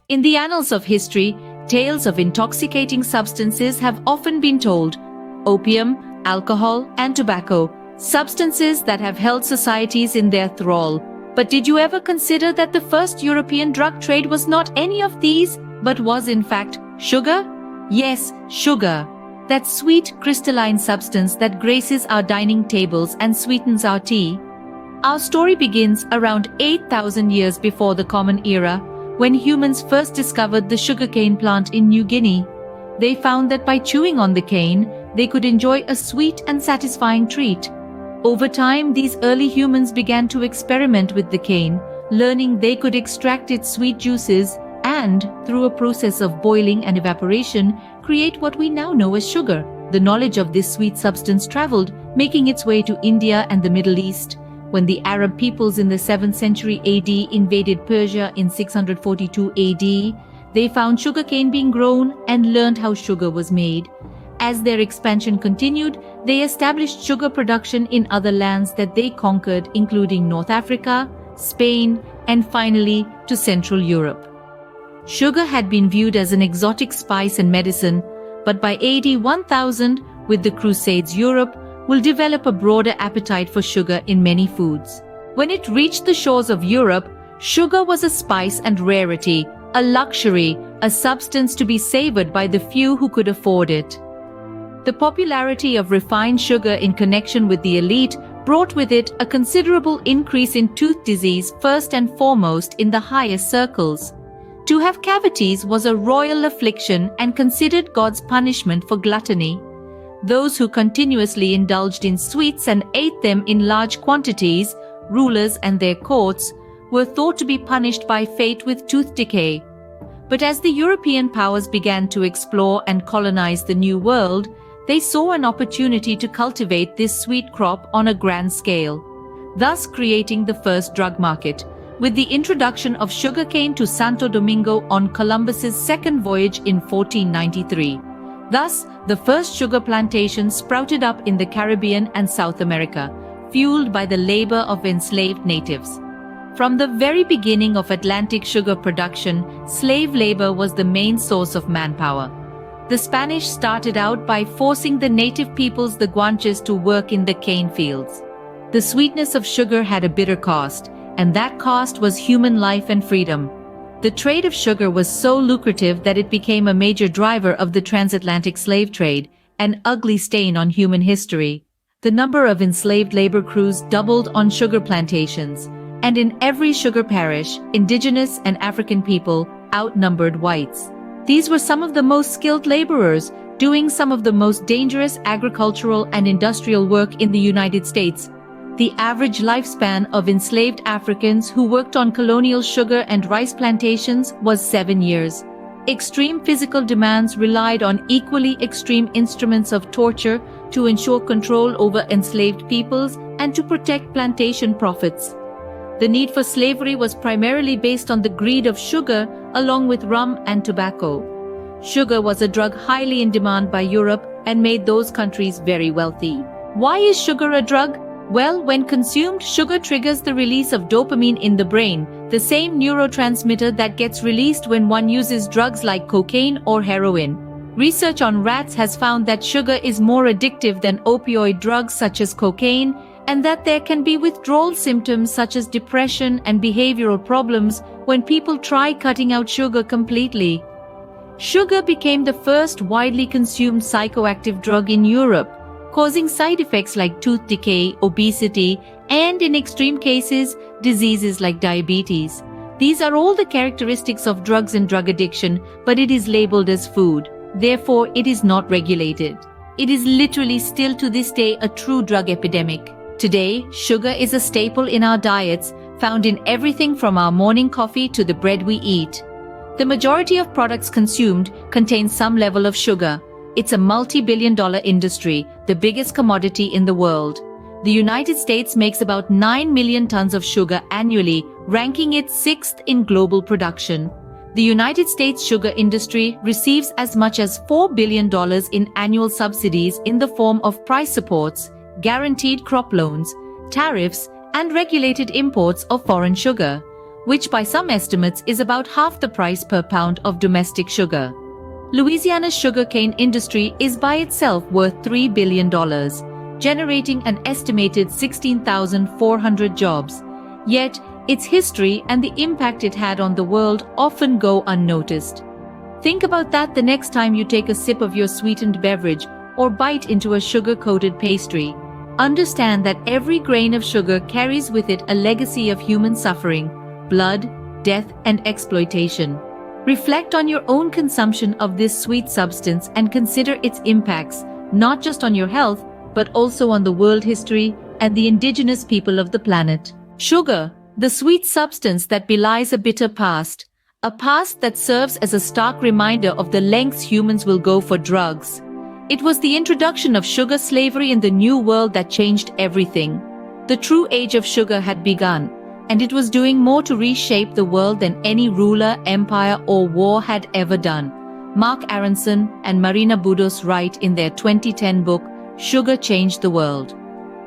In the annals of history, tales of intoxicating substances have often been told. Opium, alcohol, and tobacco, substances that have held societies in their thrall. But did you ever consider that the first European drug trade was not any of these, but was in fact sugar? Yes, sugar. That sweet crystalline substance that graces our dining tables and sweetens our tea. Our story begins around 8,000 years before the Common Era, when humans first discovered the sugarcane plant in New Guinea. They found that by chewing on the cane, they could enjoy a sweet and satisfying treat. Over time, these early humans began to experiment with the cane, learning they could extract its sweet juices and, through a process of boiling and evaporation, create what we now know as sugar. The knowledge of this sweet substance traveled, making its way to India and the Middle East. When the Arab peoples in the 7th century AD invaded Persia in 642 AD, they found sugarcane being grown and learned how sugar was made. As their expansion continued, they established sugar production in other lands that they conquered, including North Africa, Spain, and finally to Central Europe. Sugar had been viewed as an exotic spice and medicine, but by AD 1000, with the Crusades, Europe will develop a broader appetite for sugar in many foods. When it reached the shores of Europe, sugar was a spice and rarity, a luxury, a substance to be savored by the few who could afford it. The popularity of refined sugar in connection with the elite brought with it a considerable increase in tooth disease, first and foremost in the highest circles. To have cavities was a royal affliction and considered God's punishment for gluttony. Those who continuously indulged in sweets and ate them in large quantities, rulers and their courts, were thought to be punished by fate with tooth decay. But as the European powers began to explore and colonize the New World, they saw an opportunity to cultivate this sweet crop on a grand scale, thus creating the first drug market, with the introduction of sugarcane to Santo Domingo on Columbus's second voyage in 1493. Thus, the first sugar plantations sprouted up in the Caribbean and South America, fueled by the labor of enslaved natives. From the very beginning of Atlantic sugar production, slave labor was the main source of manpower. The Spanish started out by forcing the native peoples, the Guanches, to work in the cane fields. The sweetness of sugar had a bitter cost, and that cost was human life and freedom. The trade of sugar was so lucrative that it became a major driver of the transatlantic slave trade, an ugly stain on human history. The number of enslaved labor crews doubled on sugar plantations, and in every sugar parish, indigenous and African people outnumbered whites. These were some of the most skilled laborers, doing some of the most dangerous agricultural and industrial work in the United States. The average lifespan of enslaved Africans who worked on colonial sugar and rice plantations was 7 years. Extreme physical demands relied on equally extreme instruments of torture to ensure control over enslaved peoples and to protect plantation profits. The need for slavery was primarily based on the greed of sugar, along with rum and tobacco. Sugar was a drug highly in demand by Europe and made those countries very wealthy. Why is sugar a drug? Well, when consumed, sugar triggers the release of dopamine in the brain, the same neurotransmitter that gets released when one uses drugs like cocaine or heroin. Research on rats has found that sugar is more addictive than opioid drugs such as cocaine, and that there can be withdrawal symptoms such as depression and behavioral problems when people try cutting out sugar completely. Sugar became the first widely consumed psychoactive drug in Europe, causing side effects like tooth decay, obesity, and in extreme cases, diseases like diabetes. These are all the characteristics of drugs and drug addiction, but it is labeled as food. Therefore, it is not regulated. It is literally still to this day a true drug epidemic. Today, sugar is a staple in our diets, found in everything from our morning coffee to the bread we eat. The majority of products consumed contain some level of sugar. It's a multi-billion-dollar industry, the biggest commodity in the world. The United States makes about 9 million tons of sugar annually, ranking it 6th in global production. The United States sugar industry receives as much as $4 billion in annual subsidies in the form of price supports, guaranteed crop loans, tariffs, and regulated imports of foreign sugar. which by some estimates is about half the price per pound of domestic sugar. Louisiana's sugarcane industry is by itself worth $3 billion, generating an estimated 16,400 jobs. Yet, its history and the impact it had on the world often go unnoticed. Think about that the next time you take a sip of your sweetened beverage or bite into a sugar-coated pastry. Understand that every grain of sugar carries with it a legacy of human suffering, blood, death, and exploitation. Reflect on your own consumption of this sweet substance and consider its impacts, not just on your health, but also on the world history and the indigenous people of the planet. Sugar, the sweet substance that belies a bitter past, a past that serves as a stark reminder of the lengths humans will go for drugs. It was the introduction of sugar slavery in the New World that changed everything. The true age of sugar had begun, and it was doing more to reshape the world than any ruler, empire, or war had ever done. Mark Aronson and Marina Budos write in their 2010 book, Sugar Changed the World.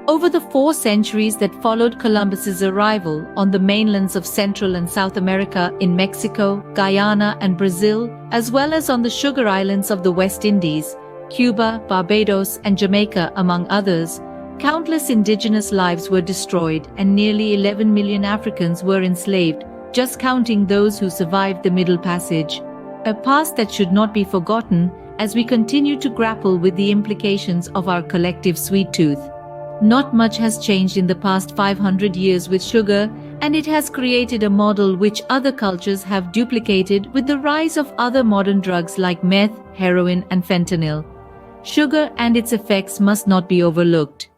Over the 4 centuries that followed Columbus's arrival on the mainlands of Central and South America in Mexico, Guyana, and Brazil, as well as on the sugar islands of the West Indies, Cuba, Barbados, and Jamaica, among others, countless indigenous lives were destroyed and nearly 11 million Africans were enslaved, just counting those who survived the Middle Passage. A past that should not be forgotten as we continue to grapple with the implications of our collective sweet tooth. Not much has changed in the past 500 years with sugar, and it has created a model which other cultures have duplicated with the rise of other modern drugs like meth, heroin, and fentanyl. Sugar and its effects must not be overlooked.